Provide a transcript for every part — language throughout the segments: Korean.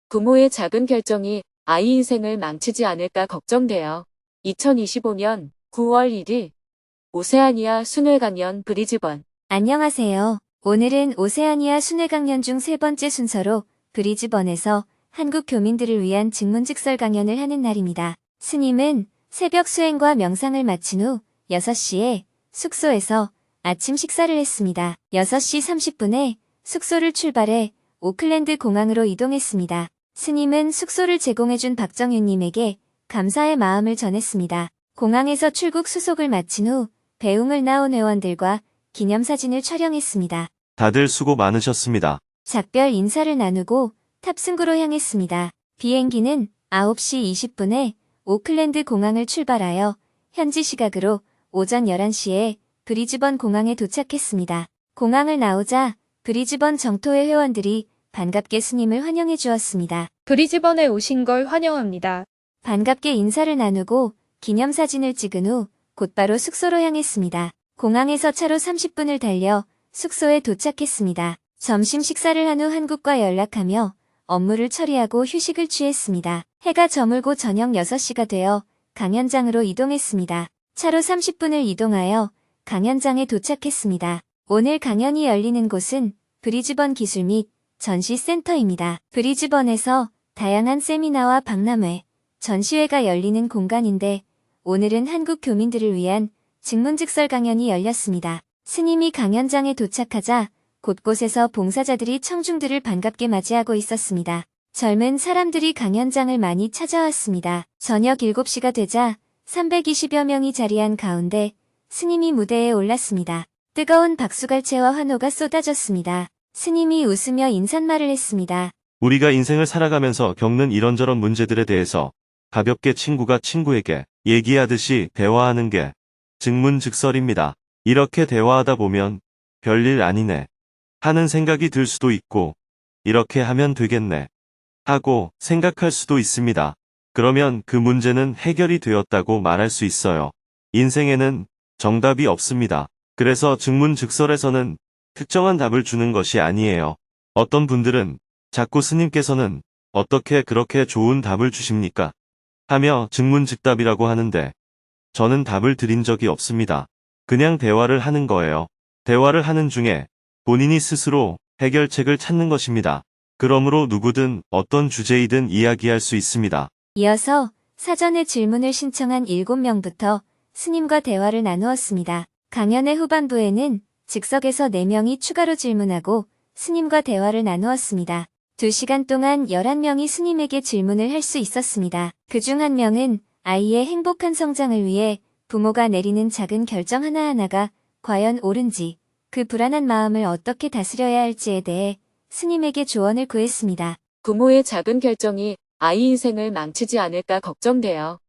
부모의 작은 결정이 아이 인생을 망치지 않을까 걱정돼요. 2025년 9월 1일 오세아니아 순회강연 브리즈번. 안녕하세요. 오늘은 오세아니아 순회강연 중 세 번째 순서로 브리즈번에서 한국 교민들을 위한 증문즉설 강연을 하는 날입니다. 스님은 새벽 수행과 명상을 마친 후 6시에 숙소에서 아침 식사를 했습니다. 6시 30분에 숙소를 출발해 오클랜드 공항으로 이동했습니다. 스님은 숙소를 제공해준 박정윤님에게 감사의 마음을 전했습니다. 공항에서 출국 수속을 마친 후 배웅을 나온 회원들과 기념사진을 촬영했습니다. 다들 수고 많으셨습니다. 작별 인사를 나누고 탑승구로 향했습니다. 비행기는 9시 20분에 오클랜드 공항을 출발하여 현지 시각으로 오전 11시에 브리즈번 공항에 도착했습니다. 공항을 나오자 브리즈번 정토회 회원들이 반갑게 스님을 환영해 주었습니다. 브리즈번에 오신 걸 환영합니다. 반갑게 인사를 나누고 기념사진을 찍은 후 곧바로 숙소로 향했습니다. 공항에서 차로 30분을 달려 숙소에 도착했습니다. 점심 식사를 한 후 한국과 연락하며 업무를 처리하고 휴식을 취했습니다. 해가 저물고 저녁 6시가 되어 강연장으로 이동했습니다. 차로 30분을 이동하여 강연장에 도착했습니다. 오늘 강연이 열리는 곳은 브리즈번 기술 및 전시센터입니다. 브리즈번에서 다양한 세미나와 박람회, 전시회가 열리는 공간인데 오늘은 한국 교민들을 위한 증문즉설 강연이 열렸습니다. 스님이 강연장에 도착하자 곳곳에서 봉사자들이 청중들을 반갑게 맞이하고 있었습니다. 젊은 사람들이 강연장을 많이 찾아왔습니다. 저녁 7시가 되자 320여 명이 자리한 가운데 스님이 무대에 올랐습니다. 뜨거운 박수갈채와 환호가 쏟아졌습니다. 스님이 웃으며 인사말을 했습니다. 우리가 인생을 살아가면서 겪는 이런저런 문제들에 대해서 가볍게 친구가 친구에게 얘기하듯이 대화하는 게 증문즉설입니다. 이렇게 대화하다 보면 별일 아니네 하는 생각이 들 수도 있고 이렇게 하면 되겠네 하고 생각할 수도 있습니다. 그러면 그 문제는 해결이 되었다고 말할 수 있어요. 인생에는 정답이 없습니다. 그래서 증문즉설에서는 특정한 답을 주는 것이 아니에요. 어떤 분들은 자꾸 스님께서는 어떻게 그렇게 좋은 답을 주십니까? 하며 증문즉답이라고 하는데 저는 답을 드린 적이 없습니다. 그냥 대화를 하는 거예요. 대화를 하는 중에 본인이 스스로 해결책을 찾는 것입니다. 그러므로 누구든 어떤 주제이든 이야기할 수 있습니다. 이어서 사전에 질문을 신청한 7명부터 스님과 대화를 나누었습니다. 강연의 후반부에는 즉석에서 4명이 추가로 질문하고 스님과 대화를 나누었습니다. 2시간 동안 11명이 스님에게 질문을 할 수 있었습니다. 그중 1명은 아이의 행복한 성장을 위해 부모가 내리는 작은 결정 하나하나가 과연 옳은지, 그 불안한 마음을 어떻게 다스려야 할지에 대해 스님에게 조언을 구했습니다. 부모의 작은 결정이 아이 인생을 망치지 않을까 걱정돼요.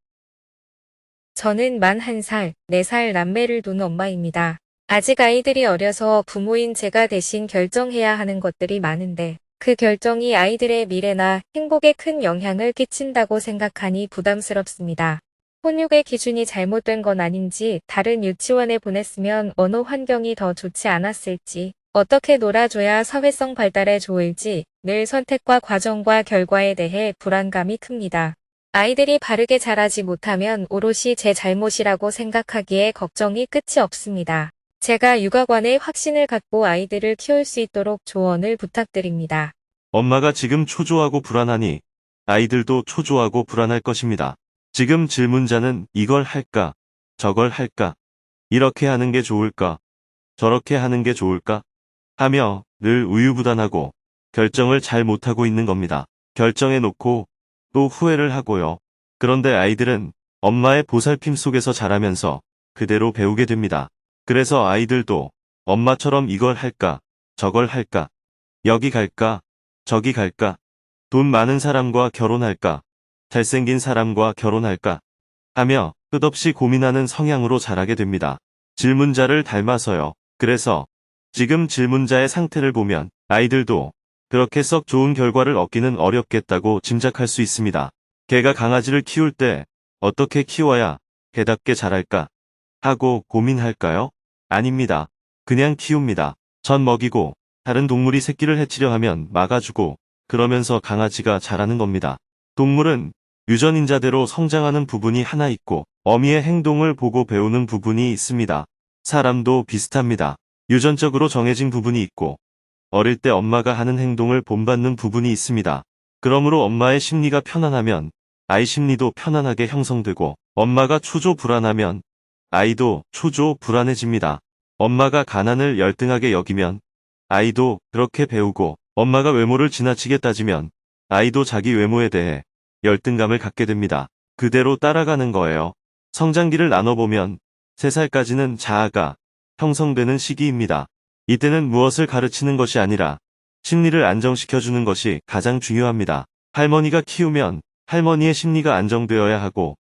저는 만 1살, 4살 남매를 둔 엄마입니다. 아직 아이들이 어려서 부모인 제가 대신 결정해야 하는 것들이 많은데 그 결정이 아이들의 미래나 행복에 큰 영향을 끼친다고 생각하니 부담스럽습니다. 혼육의 기준이 잘못된 건 아닌지, 다른 유치원에 보냈으면 어느 환경이 더 좋지 않았을지, 어떻게 놀아줘야 사회성 발달에 좋을지 늘 선택과 과정과 결과에 대해 불안감이 큽니다. 아이들이 바르게 자라지 못하면 오롯이 제 잘못이라고 생각하기에 걱정이 끝이 없습니다. 제가 육아관에 확신을 갖고 아이들을 키울 수 있도록 조언을 부탁드립니다. 엄마가 지금 초조하고 불안하니 아이들도 초조하고 불안할 것입니다. 지금 질문자는 이걸 할까, 저걸 할까, 이렇게 하는 게 좋을까, 저렇게 하는 게 좋을까 하며 늘 우유부단하고 결정을 잘 못하고 있는 겁니다. 결정해 놓고 또 후회를 하고요. 그런데 아이들은 엄마의 보살핌 속에서 자라면서 그대로 배우게 됩니다. 그래서 아이들도 엄마처럼 이걸 할까, 저걸 할까, 여기 갈까, 저기 갈까, 돈 많은 사람과 결혼할까, 잘생긴 사람과 결혼할까 하며 끝없이 고민하는 성향으로 자라게 됩니다. 질문자를 닮아서요. 그래서 지금 질문자의 상태를 보면 아이들도 그렇게 썩 좋은 결과를 얻기는 어렵겠다고 짐작할 수 있습니다. 개가 강아지를 키울 때 어떻게 키워야 개답게 자랄까 하고 고민할까요? 아닙니다. 그냥 키웁니다. 젖 먹이고 다른 동물이 새끼를 해치려 하면 막아주고 그러면서 강아지가 자라는 겁니다. 동물은 유전인자대로 성장하는 부분이 하나 있고 어미의 행동을 보고 배우는 부분이 있습니다. 사람도 비슷합니다. 유전적으로 정해진 부분이 있고 어릴 때 엄마가 하는 행동을 본받는 부분이 있습니다. 그러므로 엄마의 심리가 편안하면 아이 심리도 편안하게 형성되고 엄마가 초조 불안하면 아이도 초조 불안해집니다. 엄마가 가난을 열등하게 여기면 아이도 그렇게 배우고 엄마가 외모를 지나치게 따지면 아이도 자기 외모에 대해 열등감을 갖게 됩니다. 그대로 따라가는 거예요. 성장기를 나눠보면 3살까지는 자아가 형성되는 시기입니다. 이때는 무엇을 가르치는 것이 아니라 심리를 안정시켜주는 것이 가장 중요합니다. 할머니가 키우면 할머니의 심리가 안정되어야 하고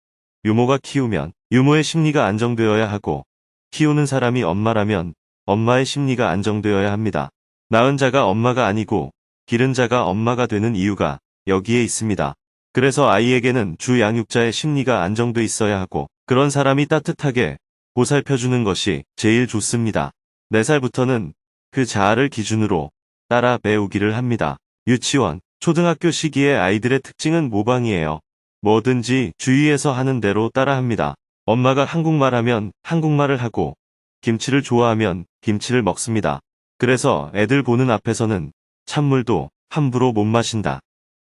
유모가 키우면 유모의 심리가 안정되어야 하고 키우는 사람이 엄마라면 엄마의 심리가 안정되어야 합니다. 낳은 자가 엄마가 아니고 기른 자가 엄마가 되는 이유가 여기에 있습니다. 그래서 아이에게는 주 양육자의 심리가 안정돼 있어야 하고 그런 사람이 따뜻하게 보살펴주는 것이 제일 좋습니다. 4살부터는 그 자아를 기준으로 따라 배우기를 합니다. 유치원, 초등학교 시기의 아이들의 특징은 모방이에요. 뭐든지 주위에서 하는 대로 따라합니다. 엄마가 한국말 하면 한국말을 하고 김치를 좋아하면 김치를 먹습니다. 그래서 애들 보는 앞에서는 찬물도 함부로 못 마신다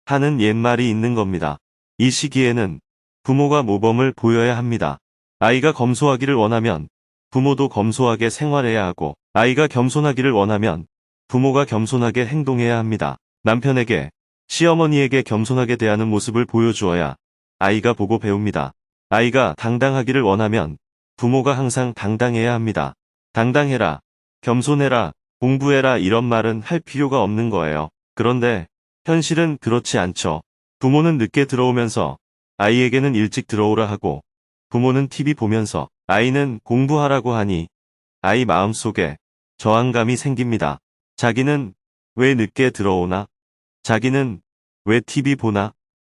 하는 옛말이 있는 겁니다. 이 시기에는 부모가 모범을 보여야 합니다. 아이가 검소하기를 원하면 부모도 검소하게 생활해야 하고 아이가 겸손하기를 원하면 부모가 겸손하게 행동해야 합니다. 남편에게, 시어머니에게 겸손하게 대하는 모습을 보여주어야 아이가 보고 배웁니다. 아이가 당당하기를 원하면 부모가 항상 당당해야 합니다. 당당해라, 겸손해라, 공부해라 이런 말은 할 필요가 없는 거예요. 그런데 현실은 그렇지 않죠. 부모는 늦게 들어오면서 아이에게는 일찍 들어오라 하고 부모는 TV 보면서 아이는 공부하라고 하니 아이 마음속에 저항감이 생깁니다. 자기는 왜 늦게 들어오나? 자기는 왜 TV 보나?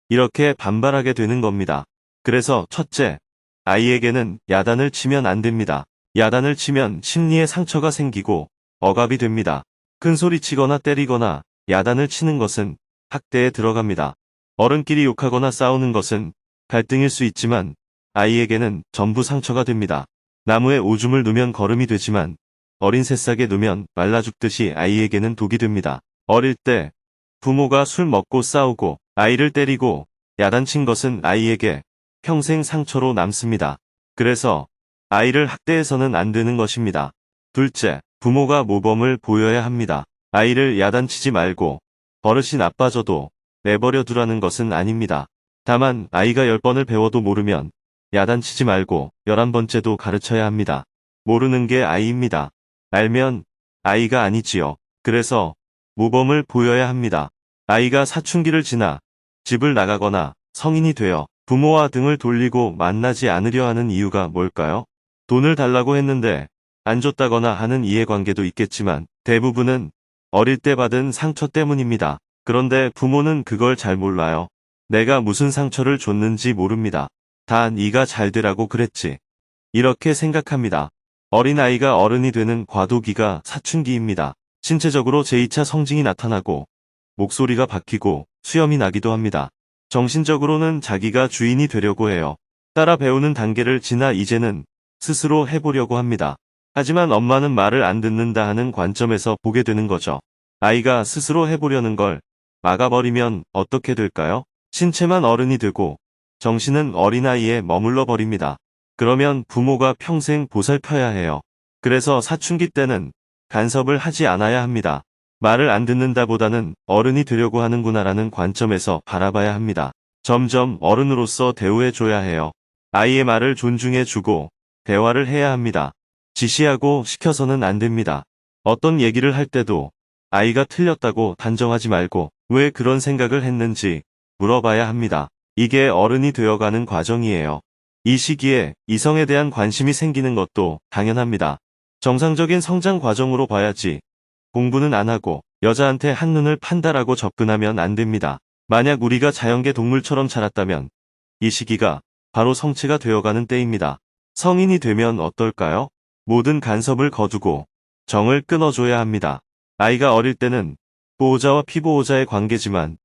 이렇게 반발하게 되는 겁니다. 그래서 첫째, 아이에게는 야단을 치면 안 됩니다. 야단을 치면 심리에 상처가 생기고 억압이 됩니다. 큰 소리 치거나 때리거나 야단을 치는 것은 학대에 들어갑니다. 어른끼리 욕하거나 싸우는 것은 갈등일 수 있지만 아이에게는 전부 상처가 됩니다. 나무에 오줌을 누면 거름이 되지만 어린 새싹에 누면 말라 죽듯이 아이에게는 독이 됩니다. 어릴 때 부모가 술 먹고 싸우고 아이를 때리고 야단친 것은 아이에게 평생 상처로 남습니다. 그래서 아이를 학대해서는 안 되는 것입니다. 둘째, 부모가 모범을 보여야 합니다. 아이를 야단치지 말고 버릇이 나빠져도 내버려 두라는 것은 아닙니다. 다만 아이가 10번을 배워도 모르면 야단치지 말고 11번째도 가르쳐야 합니다. 모르는 게 아이입니다. 알면 아이가 아니지요. 그래서 모범을 보여야 합니다. 아이가 사춘기를 지나 집을 나가거나 성인이 되어 부모와 등을 돌리고 만나지 않으려 하는 이유가 뭘까요? 돈을 달라고 했는데 안 줬다거나 하는 이해관계도 있겠지만 대부분은 어릴 때 받은 상처 때문입니다. 그런데 부모는 그걸 잘 몰라요. 내가 무슨 상처를 줬는지 모릅니다. 다 네가 잘 되라고 그랬지. 이렇게 생각합니다. 어린아이가 어른이 되는 과도기가 사춘기입니다. 신체적으로 제2차 성징이 나타나고 목소리가 바뀌고 수염이 나기도 합니다. 정신적으로는 자기가 주인이 되려고 해요. 따라 배우는 단계를 지나 이제는 스스로 해보려고 합니다. 하지만 엄마는 말을 안 듣는다 하는 관점에서 보게 되는 거죠. 아이가 스스로 해보려는 걸 막아버리면 어떻게 될까요? 신체만 어른이 되고 정신은 어린아이에 머물러 버립니다. 그러면 부모가 평생 보살펴야 해요. 그래서 사춘기 때는 간섭을 하지 않아야 합니다. 말을 안 듣는다보다는 어른이 되려고 하는구나라는 관점에서 바라봐야 합니다. 점점 어른으로서 대우해줘야 해요. 아이의 말을 존중해주고 대화를 해야 합니다. 지시하고 시켜서는 안 됩니다. 어떤 얘기를 할 때도 아이가 틀렸다고 단정하지 말고 왜 그런 생각을 했는지 물어봐야 합니다. 이게 어른이 되어가는 과정이에요. 이 시기에 이성에 대한 관심이 생기는 것도 당연합니다. 정상적인 성장 과정으로 봐야지 공부는 안 하고 여자한테 한눈을 판다라고 접근하면 안 됩니다. 만약 우리가 자연계 동물처럼 자랐다면 이 시기가 바로 성체가 되어가는 때입니다. 성인이 되면 어떨까요? 모든 간섭을 거두고 정을 끊어줘야 합니다. 아이가 어릴 때는 보호자와 피보호자의 관계지만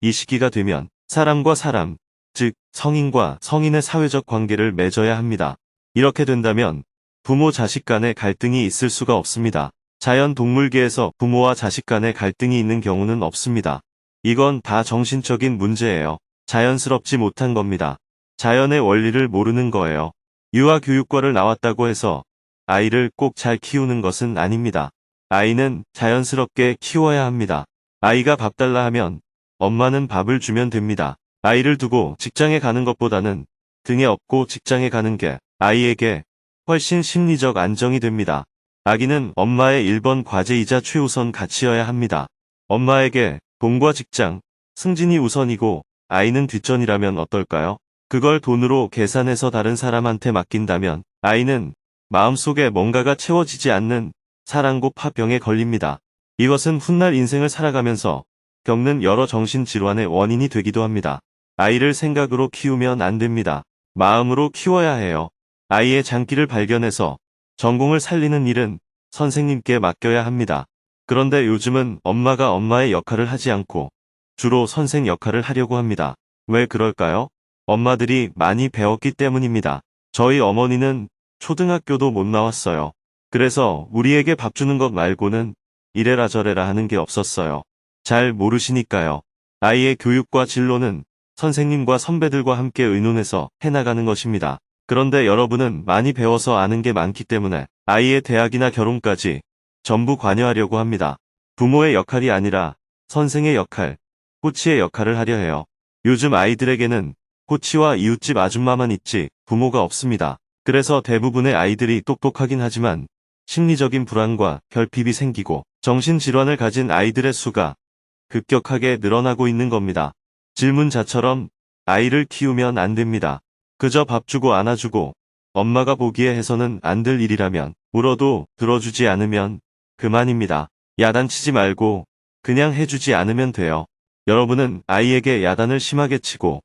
이 시기가 되면 사람과 사람, 즉 성인과 성인의 사회적 관계를 맺어야 합니다. 이렇게 된다면 부모 자식 간의 갈등이 있을 수가 없습니다. 자연 동물계에서 부모와 자식 간의 갈등이 있는 경우는 없습니다. 이건 다 정신적인 문제예요. 자연스럽지 못한 겁니다. 자연의 원리를 모르는 거예요. 유아교육과를 나왔다고 해서 아이를 꼭 잘 키우는 것은 아닙니다. 아이는 자연스럽게 키워야 합니다. 아이가 밥 달라 하면 엄마는 밥을 주면 됩니다. 아이를 두고 직장에 가는 것보다는 등에 업고 직장에 가는 게 아이에게 훨씬 심리적 안정이 됩니다. 아기는 엄마의 1번 과제이자 최우선 가치여야 합니다. 엄마에게 돈과 직장, 승진이 우선이고 아이는 뒷전이라면 어떨까요? 그걸 돈으로 계산해서 다른 사람한테 맡긴다면 아이는 마음속에 뭔가가 채워지지 않는 사랑고 파병에 걸립니다. 이것은 훗날 인생을 살아가면서 겪는 여러 정신질환의 원인이 되기도 합니다. 아이를 생각으로 키우면 안 됩니다. 마음으로 키워야 해요. 아이의 장기를 발견해서 전공을 살리는 일은 선생님께 맡겨야 합니다. 그런데 요즘은 엄마가 엄마의 역할을 하지 않고 주로 선생 역할을 하려고 합니다. 왜 그럴까요? 엄마들이 많이 배웠기 때문입니다. 저희 어머니는 초등학교도 못 나왔어요. 그래서 우리에게 밥 주는 것 말고는 이래라 저래라 하는 게 없었어요. 잘 모르시니까요. 아이의 교육과 진로는 선생님과 선배들과 함께 의논해서 해나가는 것입니다. 그런데 여러분은 많이 배워서 아는 게 많기 때문에 아이의 대학이나 결혼까지 전부 관여하려고 합니다. 부모의 역할이 아니라 선생의 역할, 코치의 역할을 하려 해요. 요즘 아이들에게는 코치와 이웃집 아줌마만 있지 부모가 없습니다. 그래서 대부분의 아이들이 똑똑하긴 하지만 심리적인 불안과 결핍이 생기고 정신질환을 가진 아이들의 수가 급격하게 늘어나고 있는 겁니다. 질문자처럼 아이를 키우면 안 됩니다. 그저 밥 주고 안아주고 엄마가 보기에 해서는 안 될 일이라면 울어도 들어주지 않으면 그만입니다. 야단치지 말고 그냥 해주지 않으면 돼요. 여러분은 아이에게 야단을 심하게 치고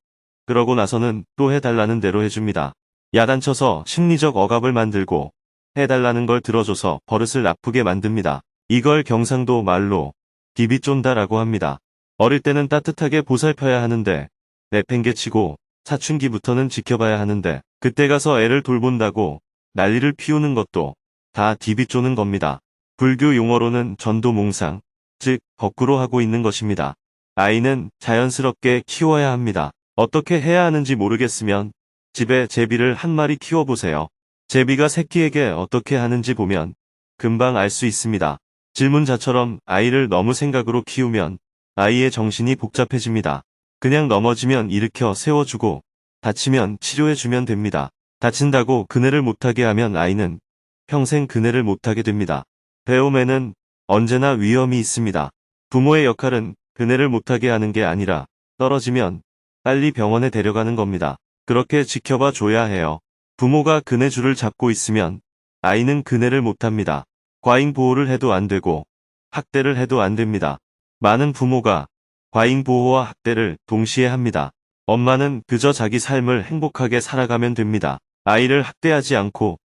그러고 나서는 또 해달라는 대로 해줍니다. 야단쳐서 심리적 억압을 만들고 해달라는 걸 들어줘서 버릇을 나쁘게 만듭니다. 이걸 경상도 말로 디비 쫀다라고 합니다. 어릴 때는 따뜻하게 보살펴야 하는데 내팽개치고 사춘기부터는 지켜봐야 하는데 그때 가서 애를 돌본다고 난리를 피우는 것도 다 디비 쪼는 겁니다. 불교 용어로는 전도몽상, 즉 거꾸로 하고 있는 것입니다. 아이는 자연스럽게 키워야 합니다. 어떻게 해야 하는지 모르겠으면 집에 제비를 한 마리 키워보세요. 제비가 새끼에게 어떻게 하는지 보면 금방 알 수 있습니다. 질문자처럼 아이를 너무 생각으로 키우면 아이의 정신이 복잡해집니다. 그냥 넘어지면 일으켜 세워주고 다치면 치료해주면 됩니다. 다친다고 그네를 못하게 하면 아이는 평생 그네를 못하게 됩니다. 배움에는 언제나 위험이 있습니다. 부모의 역할은 그네를 못하게 하는 게 아니라 떨어지면 빨리 병원에 데려가는 겁니다. 그렇게 지켜봐 줘야 해요. 부모가 그네 줄을 잡고 있으면 아이는 그네를 못합니다. 과잉 보호를 해도 안 되고 학대를 해도 안 됩니다. 많은 부모가 과잉 보호와 학대를 동시에 합니다. 엄마는 그저 자기 삶을 행복하게 살아가면 됩니다. 아이를 학대하지 않고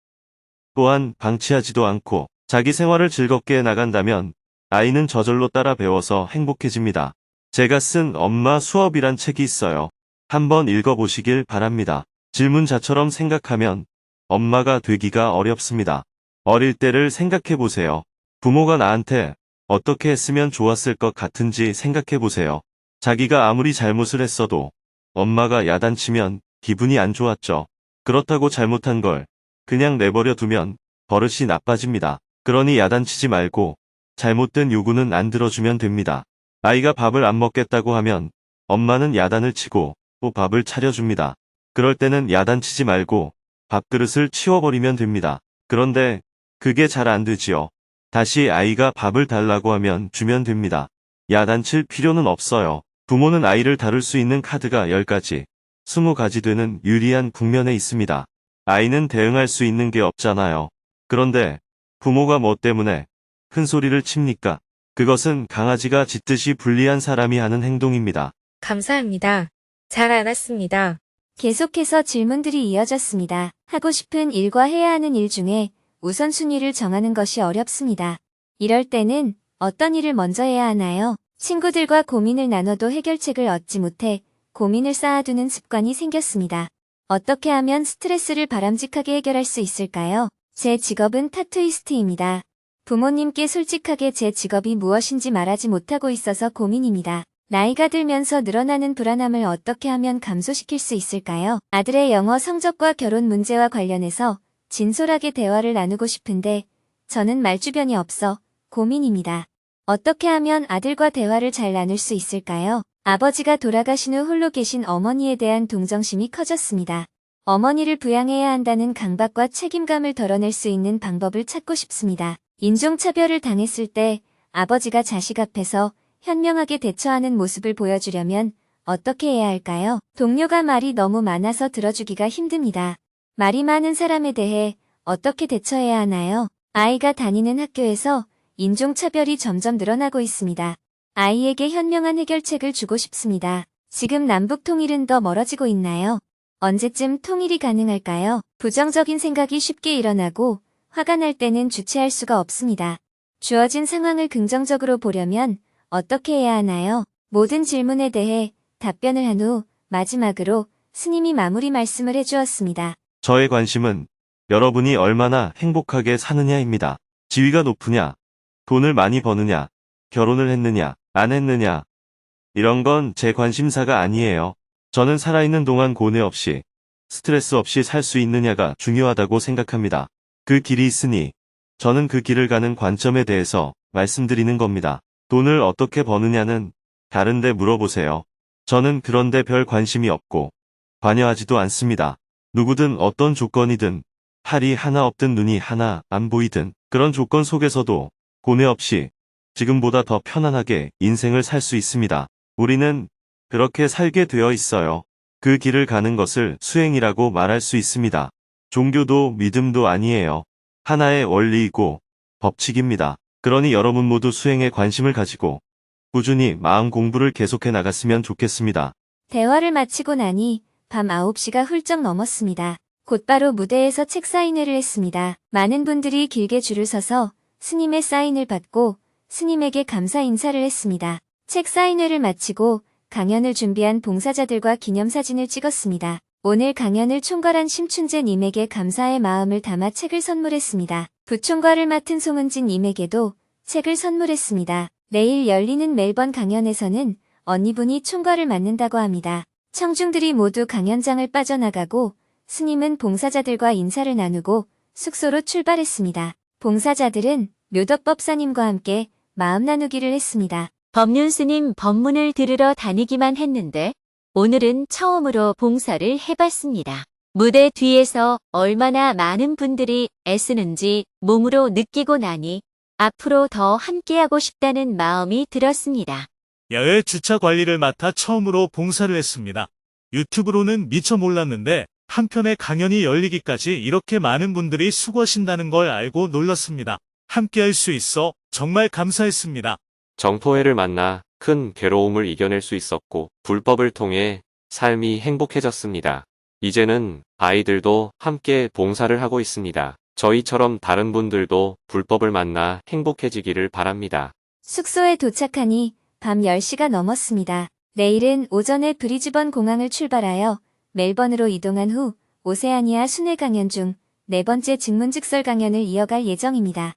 또한 방치하지도 않고 자기 생활을 즐겁게 나간다면 아이는 저절로 따라 배워서 행복해집니다. 제가 쓴 엄마 수업이란 책이 있어요. 한번 읽어보시길 바랍니다. 질문자처럼 생각하면 엄마가 되기가 어렵습니다. 어릴 때를 생각해보세요. 부모가 나한테 어떻게 했으면 좋았을 것 같은지 생각해보세요. 자기가 아무리 잘못을 했어도 엄마가 야단치면 기분이 안 좋았죠. 그렇다고 잘못한 걸 그냥 내버려 두면 버릇이 나빠집니다. 그러니 야단치지 말고 잘못된 요구는 안 들어주면 됩니다. 아이가 밥을 안 먹겠다고 하면 엄마는 야단을 치고 또 밥을 차려줍니다. 그럴 때는 야단치지 말고 밥그릇을 치워버리면 됩니다. 그런데 그게 잘 안 되지요. 다시 아이가 밥을 달라고 하면 주면 됩니다. 야단칠 필요는 없어요. 부모는 아이를 다룰 수 있는 카드가 10가지, 20가지 되는 유리한 국면에 있습니다. 아이는 대응할 수 있는 게 없잖아요. 그런데 부모가 뭐 때문에 큰 소리를 칩니까? 그것은 강아지가 짖듯이 불리한 사람이 하는 행동입니다. 감사합니다. 잘 알았습니다. 계속해서 질문들이 이어졌습니다. 하고 싶은 일과 해야 하는 일 중에 우선순위를 정하는 것이 어렵습니다. 이럴 때는 어떤 일을 먼저 해야 하나요? 친구들과 고민을 나눠도 해결책을 얻지 못해 고민을 쌓아두는 습관이 생겼습니다. 어떻게 하면 스트레스를 바람직하게 해결할 수 있을까요? 제 직업은 타투이스트입니다. 부모님께 솔직하게 제 직업이 무엇인지 말하지 못하고 있어서 고민입니다. 나이가 들면서 늘어나는 불안함을 어떻게 하면 감소시킬 수 있을까요? 아들의 영어 성적과 결혼 문제와 관련해서 진솔하게 대화를 나누고 싶은데 저는 말주변이 없어 고민입니다. 어떻게 하면 아들과 대화를 잘 나눌 수 있을까요? 아버지가 돌아가신 후 홀로 계신 어머니에 대한 동정심이 커졌습니다. 어머니를 부양해야 한다는 강박과 책임감을 덜어낼 수 있는 방법을 찾고 싶습니다. 인종차별을 당했을 때 아버지가 자식 앞에서 현명하게 대처하는 모습을 보여주려면 어떻게 해야 할까요? 동료가 말이 너무 많아서 들어주기가 힘듭니다. 말이 많은 사람에 대해 어떻게 대처해야 하나요? 아이가 다니는 학교에서 인종차별이 점점 늘어나고 있습니다. 아이에게 현명한 해결책을 주고 싶습니다. 지금 남북 통일은 더 멀어지고 있나요? 언제쯤 통일이 가능할까요? 부정적인 생각이 쉽게 일어나고 화가 날 때는 주체할 수가 없습니다. 주어진 상황을 긍정적으로 보려면 어떻게 해야 하나요? 모든 질문에 대해 답변을 한 후 마지막으로 스님이 마무리 말씀을 해주었습니다. 저의 관심은 여러분이 얼마나 행복하게 사느냐입니다. 지위가 높으냐, 돈을 많이 버느냐, 결혼을 했느냐, 안 했느냐. 이런 건 제 관심사가 아니에요. 저는 살아있는 동안 고뇌 없이, 스트레스 없이 살 수 있느냐가 중요하다고 생각합니다. 그 길이 있으니 저는 그 길을 가는 관점에 대해서 말씀드리는 겁니다. 돈을 어떻게 버느냐는 다른데 물어보세요. 저는 그런데 별 관심이 없고 관여하지도 않습니다. 누구든 어떤 조건이든 팔이 하나 없든 눈이 하나 안 보이든 그런 조건 속에서도 고뇌 없이 지금보다 더 편안하게 인생을 살 수 있습니다. 우리는 그렇게 살게 되어 있어요. 그 길을 가는 것을 수행이라고 말할 수 있습니다. 종교도 믿음도 아니에요. 하나의 원리이고 법칙입니다. 그러니 여러분 모두 수행에 관심을 가지고 꾸준히 마음 공부를 계속해 나갔으면 좋겠습니다. 대화를 마치고 나니 밤 9시가 훌쩍 넘었습니다. 곧바로 무대에서 책 사인회를 했습니다. 많은 분들이 길게 줄을 서서 스님의 사인을 받고 스님에게 감사 인사를 했습니다. 책 사인회를 마치고 강연을 준비한 봉사자들과 기념사진을 찍었습니다. 오늘 강연을 총괄한 심춘재님에게 감사의 마음을 담아 책을 선물했습니다. 부총괄을 맡은 송은진님에게도 책을 선물했습니다. 내일 열리는 멜번 강연에서는 언니분이 총괄을 맡는다고 합니다. 청중들이 모두 강연장을 빠져나가고 스님은 봉사자들과 인사를 나누고 숙소로 출발했습니다. 봉사자들은 묘덕법사님과 함께 마음 나누기를 했습니다. 법륜스님 법문을 들으러 다니기만 했는데 오늘은 처음으로 봉사를 해봤습니다. 무대 뒤에서 얼마나 많은 분들이 애쓰는지 몸으로 느끼고 나니 앞으로 더 함께하고 싶다는 마음이 들었습니다. 야외 주차 관리를 맡아 처음으로 봉사를 했습니다. 유튜브로는 미처 몰랐는데 한편의 강연이 열리기까지 이렇게 많은 분들이 수고하신다는 걸 알고 놀랐습니다. 함께할 수 있어 정말 감사했습니다. 정토회를 만나 큰 괴로움을 이겨낼 수 있었고 불법을 통해 삶이 행복해졌습니다. 이제는 아이들도 함께 봉사를 하고 있습니다. 저희처럼 다른 분들도 불법을 만나 행복해지기를 바랍니다. 숙소에 도착하니 밤 10시가 넘었습니다. 내일은 오전에 브리즈번 공항을 출발하여 멜번으로 이동한 후 오세아니아 순회 강연 중 4번째 증문즉설 강연을 이어갈 예정입니다.